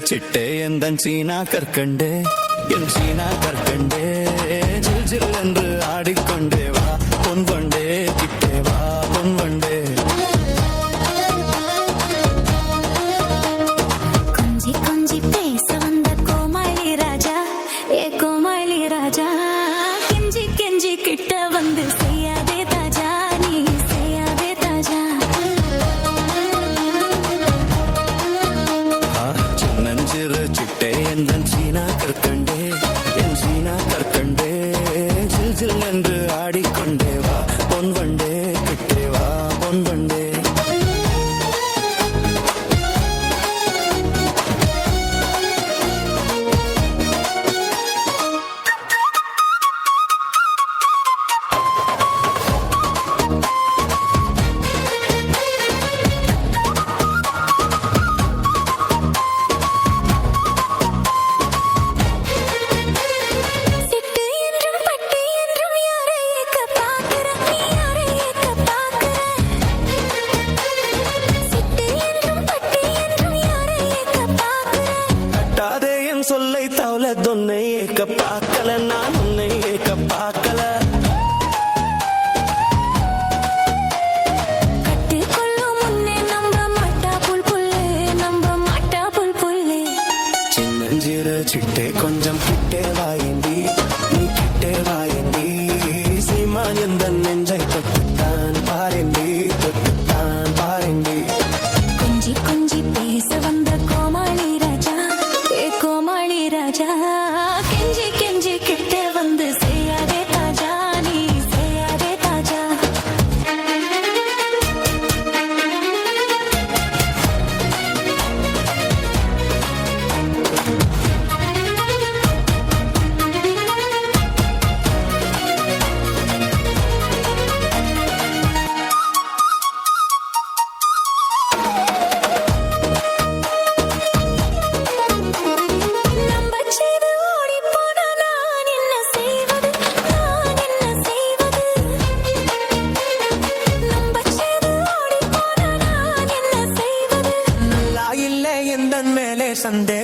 சிட்டே எந்தன் சீனா கற்கண்டே என் சீனா கற்கண்டே ஜில் ஜில் என்று ஆடிக்கொண்டே வா பொன் வண்டே கிட்டே வா பொன் வண்டே கொஞ்சி கொஞ்சி பேச வந்த கோமாளி ராஜா ஏ கோமாளி ராஜா கெஞ்சி கெஞ்சி கிட்ட வந்து செய்யாதே தாஜா நீ செய்யாதே தாஜா சின்னஞ்சிறு சிட்டே எந்தன் சீனா கற்கண்டே என் சீனா கற்கண்டே ஜில் ஜில் என்று ஆடிக்கொண்டே வா பொன் வண்டே கிட்டே வா பொன் வண்டே சிட்டு என்றும் பட்டு என்றும் யாரை ஏக்க பாக்குற நீ யாரை ஏக்க பாக்குற சிட்டு என்றும் பட்டு என்றும் யாரை ஏக்க பாக்குற கட்டாதே என் சொல்லை தவள தொன்னை ஏக்க பார்க்கல நான் உன்னை ஏக்க பார்க்கல கட்டு கொள்ளும் முன்னே நம்ப மாட்டா புல் புல்லு நம்ப மாட்டா புல் புல்லு சின்னஞ்சிறு சிட்டே கொஞ்சம் கிட்டே வாயண்டி நீ கிட்டே வாயண்டி சீமான் எந்த நெஞ்சை தொட்டுத்தான் பாரண்டி தொட்டுத்தான் பாரண்டி கொஞ்சி கொஞ்சி பேச வந்த கோமாளி ராஜா ஏ கோமாளி ராஜா கெஞ்சி கெஞ்சி கிட்ட வந்து செய்யாதே தாஜா நீ செய்யாதே தாஜா நம்பச் செய்து ஓடிப் போன நான் என்ன செய்வது நான் என்ன செய்வது நம்பச் செய்து ஓடிப் போன நான் என்ன செய்வது நல்லா இல்லை எந்த மேலே சந்தேகம்